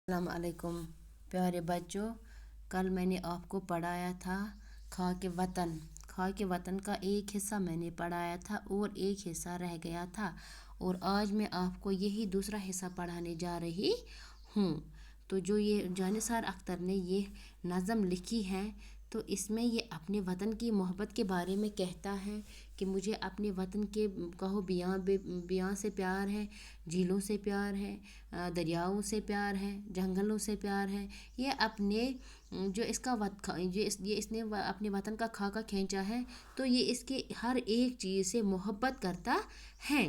अस्सलाम वालेकुम प्यारे बच्चों। कल मैंने आपको पढ़ाया था खाके वतन का एक हिस्सा मैंने पढ़ाया था और एक हिस्सा रह गया था, और आज मैं आपको यही दूसरा हिस्सा पढ़ाने जा रही हूँ। तो जो ये जानिसार अख्तर ने ये नज़म लिखी है, तो इसमें ये अपने वतन की मोहब्बत के बारे में कहता है कि मुझे अपने वतन के कहो बियाँ से प्यार है, झीलों से प्यार है, दरियाओं से प्यार है, जंगलों से प्यार है। ये अपने जो इसका इसने अपने वतन का खाका खींचा है, तो ये इसके हर एक चीज़ से मोहब्बत करता है।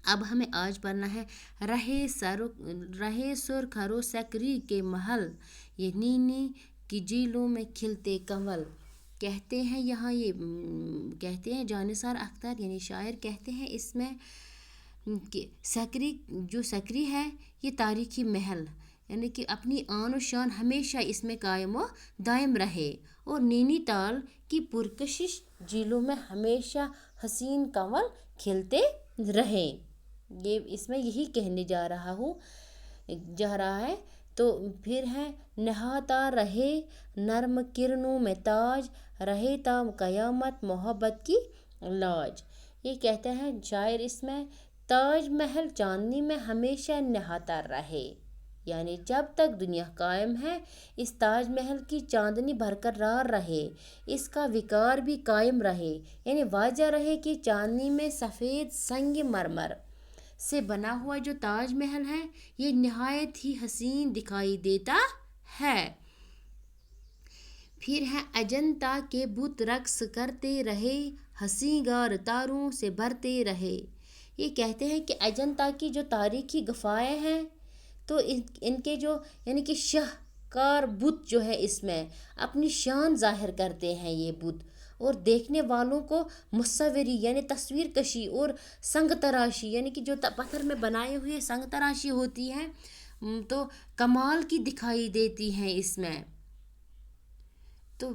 अब हमें आज पढ़ना है रहे सुर खरो सकरी के महल, ये नीनी की झीलों में खिलते कमल। कहते हैं यहाँ ये कहते हैं जानिसार अख्तर यानी शायर कहते हैं इसमें कि सकरी है ये तारीखी महल, यानी कि अपनी आन और शान हमेशा इसमें कायम व दायम रहे, और नैनीताल की पुरकशिश झीलों में हमेशा हसीन कमल खिलते रहे। ये इसमें यही कहने जा रहा है। तो फिर है नहाता रहे नर्म किरणों में ताज, रहे ताम कयामत मोहब्बत की लाज। ये कहते हैं शायर इसमें ताज महल चांदनी में हमेशा नहाता रहे, यानी जब तक दुनिया कायम है इस ताज महल की चांदनी बरकरार रहे, इसका विकार भी कायम रहे, यानी वाजह रहे कि चांदनी में सफ़ेद संग मरमर से बना हुआ जो ताज महल है ये निहायत ही हसीन दिखाई देता है। फिर है अजंता के बुत रक्स करते रहे, हसीगार तारों से भरते रहे। ये कहते हैं कि अजंता की जो तारीखी गुफाएं हैं, तो इनके जो यानी कि शाहकार बुत जो है इसमें अपनी शान जाहिर करते हैं ये बुत, और देखने वालों को मुसव्वरी यानी तस्वीर कशी और संग तराशी यानी कि जो पत्थर में बनाए हुए संग तराशी होती है तो कमाल की दिखाई देती हैं इसमें। तो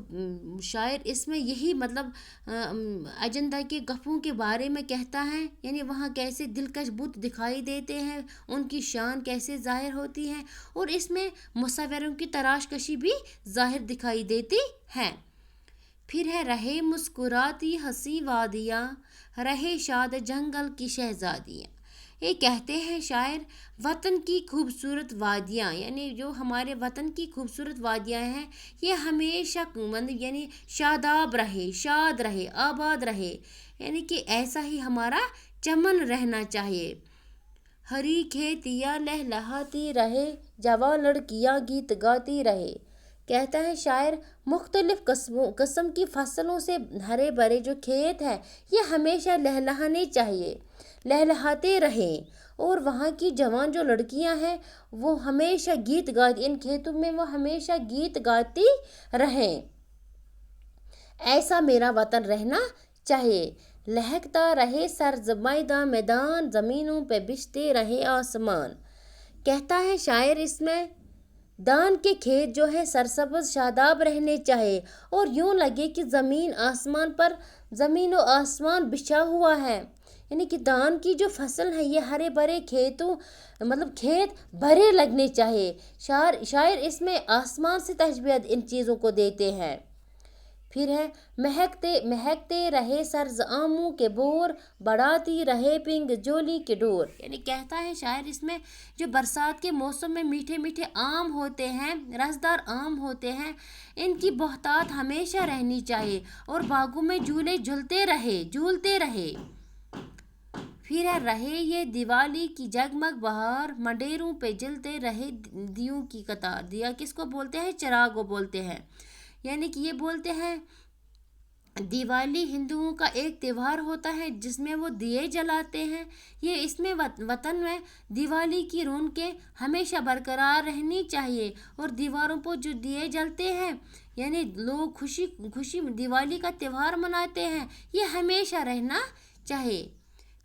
शायर इसमें यही मतलब अजंता के गफों के बारे में कहता है, यानी वहाँ कैसे दिलकश बुत दिखाई देते हैं, उनकी शान कैसे ज़ाहिर होती है, और इसमें मुसव्वरों की तराशकशी भी ज़ाहिर दिखाई देती है। फिर है रहे मुस्कुराती हंसी वादियाँ, रहे शाद जंगल की शहजादियाँ। ये कहते हैं शायर वतन की खूबसूरत वादियाँ, यानी जो हमारे वतन की खूबसूरत वादियाँ हैं ये हमेशा यानी शादाब रहे, शाद रहे, आबाद रहे, यानी कि ऐसा ही हमारा चमन रहना चाहिए। हरी खेतियाँ लहलहाती रहे, जवां लड़कियाँ गीत गाती रहे। कहता है शायर मुख्तलिफ किस्म की फसलों से हरे भरे जो खेत हैं ये हमेशा लहलहाने चाहिए, लहलहाते रहें, और वहाँ की जवान जो लड़कियाँ हैं वो हमेशा गीत गाती, इन खेतों में वो हमेशा गीत गाती रहें। ऐसा मेरा वतन रहना चाहिए। लहकता रहे सरज़ मैदान, ज़मीनों पे बिछते रहे आसमान। कहता है शायर इसमें दान के खेत जो है सरसब्ज शादाब रहने चाहिए, और यूँ लगे कि ज़मीन और आसमान बिछा हुआ है, यानी कि दान की जो फसल है ये हरे भरे खेतों मतलब खेत भरे लगने चाहिए। शायर इसमें आसमान से तशबीह इन चीज़ों को देते हैं। फिर है महकते रहे सर्ज आमों के बोर, बढ़ाती रहे पिंग जोली के डोर। यानी कहता है शायर इसमें जो बरसात के मौसम में मीठे मीठे आम होते हैं, रसदार आम होते हैं, इनकी बहुतात हमेशा रहनी चाहिए, और बागों में झूले झूलते रहे। फिर है रहे ये दिवाली की जगमग बहार, मंडेरों पे जलते रहे दियों की कतार। दिया किसको बोलते हैं? चिराग को बोलते हैं, यानी कि ये बोलते हैं दिवाली हिंदुओं का एक त्यौहार होता है जिसमें वो दिए जलाते हैं। ये इसमें वतन में दिवाली की रौनकें हमेशा बरकरार रहनी चाहिए, और दीवारों पर जो दिए जलते हैं यानी लोग खुशी दिवाली का त्यौहार मनाते हैं, ये हमेशा रहना चाहिए।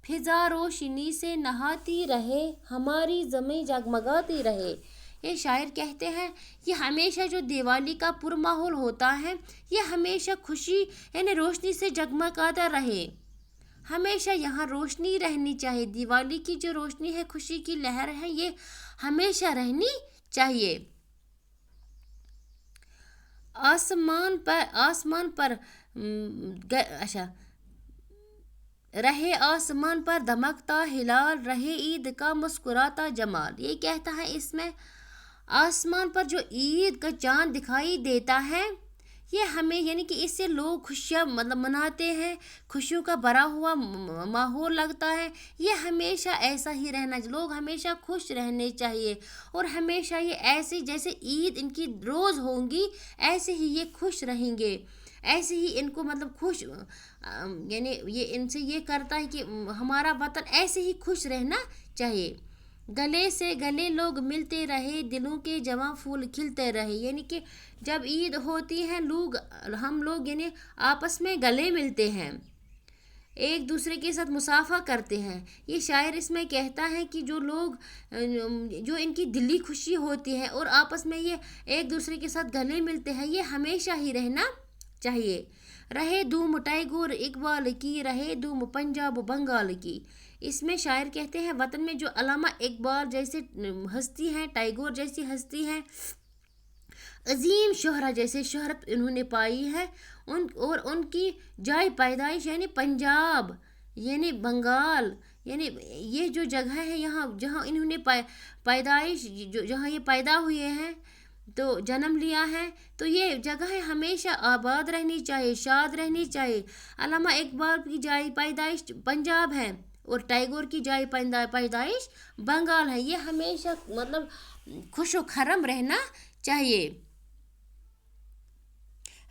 फिजा रोशनी से नहाती रहे, हमारी ज़मीं जगमगाती रहे। ये शायर कहते हैं ये हमेशा जो दिवाली का पुरमाहौल होता है ये हमेशा खुशी यानी रोशनी से जगमगाता रहे, हमेशा यहाँ रोशनी रहनी चाहिए। दिवाली की जो रोशनी है, खुशी की लहर है, ये हमेशा रहनी चाहिए। आसमान पर अच्छा, रहे आसमान पर धमकता हिलाल, रहे ईद का मुस्कुराता जमाल। ये कहता है इसमें आसमान पर जो ईद का चांद दिखाई देता है, ये हमें यानी कि इससे लोग खुशियाँ मतलब मनाते हैं, खुशियों का भरा हुआ माहौल लगता है। ये हमेशा ऐसा ही रहना, लोग हमेशा खुश रहने चाहिए और हमेशा ये ऐसे जैसे ईद इनकी रोज़ होंगी ऐसे ही ये खुश रहेंगे, ऐसे ही इनको मतलब खुश यानी ये इनसे ये करता है कि हमारा वतन ऐसे ही खुश रहना चाहिए। गले से गले लोग मिलते रहे, दिलों के जवां फूल खिलते रहे। यानी कि जब ईद होती है हम लोग यानी आपस में गले मिलते हैं, एक दूसरे के साथ मुसाफा करते हैं। ये शायर इसमें कहता है कि जो लोग जो इनकी दिली खुशी होती है और आपस में ये एक दूसरे के साथ गले मिलते हैं, ये हमेशा ही रहना चाहिए। रहे धूम टैगोर इकबाल की, रहे धूम पंजाब बंगाल की। इसमें शायर कहते हैं वतन में जो अल्लामा इकबाल जैसे हस्ती हैं, टैगोर जैसी हस्ती हैं, अजीम शोहरा जैसे शोहरत इन्होंने पाई है, उनकी जाय पैदाइश यानी पंजाब यानी बंगाल, यानी ये जो जगह है यहाँ जहाँ इन्होंने पैदाइश जहाँ ये पैदा हुए हैं तो जन्म लिया है, तो ये जगह हमेशा आबाद रहनी चाहिए, शाद रहनी चाहिए। अल्लामा इकबाल की जाय पैदाइश पंजाब है और टैगोर की जाय पैदाइश बंगाल है। ये हमेशा मतलब खुश व खरम रहना चाहिए।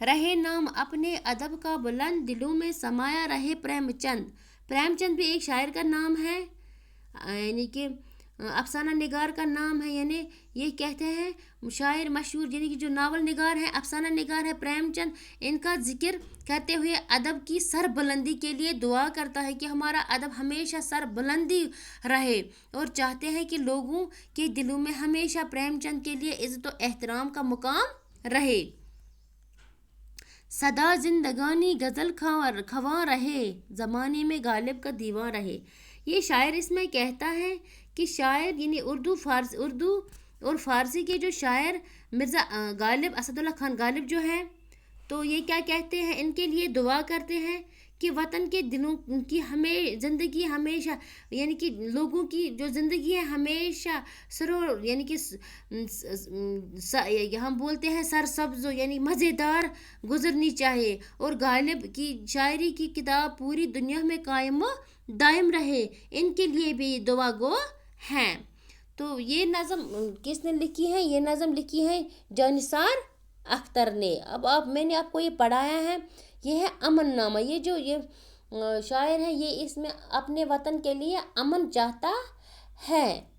रहे नाम अपने अदब का बुलंद, दिलों में समाया रहे प्रेमचंद। प्रेमचंद भी एक शायर का नाम है, यानी कि अफसाना निगार का नाम है। यानी ये कहते हैं शायर मशहूर यानी कि जो नावल निगार है, अफसाना निगार है प्रेमचंद, इनका जिक्र करते हुए अदब की सर बुलंदी के लिए दुआ करता है कि हमारा अदब हमेशा सर बुलंदी रहे, और चाहते हैं कि लोगों के दिलों में हमेशा प्रेमचंद के लिए इज़्ज़त व एहतराम का मुकाम रहे। सदा जिंदगानी गज़ल खवां रहे, ज़माने में गालिब का दीवां रहे। ये शायर इसमें कहता है कि शायर यानी उर्दू और फ़ारसी के जो शायर मिर्ज़ा गालिब असदुल्ला खान गालिब जो हैं, तो ये क्या कहते हैं, इनके लिए दुआ करते हैं कि वतन के दिलों की हमें ज़िंदगी हमेशा यानी कि लोगों की जो ज़िंदगी है हमेशा सरो यानी कि हम बोलते हैं सरसब्ज़ यानी मज़ेदार गुजरनी चाहिए, और गालिब की शायरी की किताब पूरी दुनिया में कायम व दायम रहे, इनके लिए भी दुआ गो हैं। तो ये नज़म किसने लिखी है? ये नज़म लिखी है जानिसार अख्तर ने। अब मैंने आपको ये पढ़ाया है, ये है अमन नामा। ये जो ये शायर है ये इसमें अपने वतन के लिए अमन चाहता है।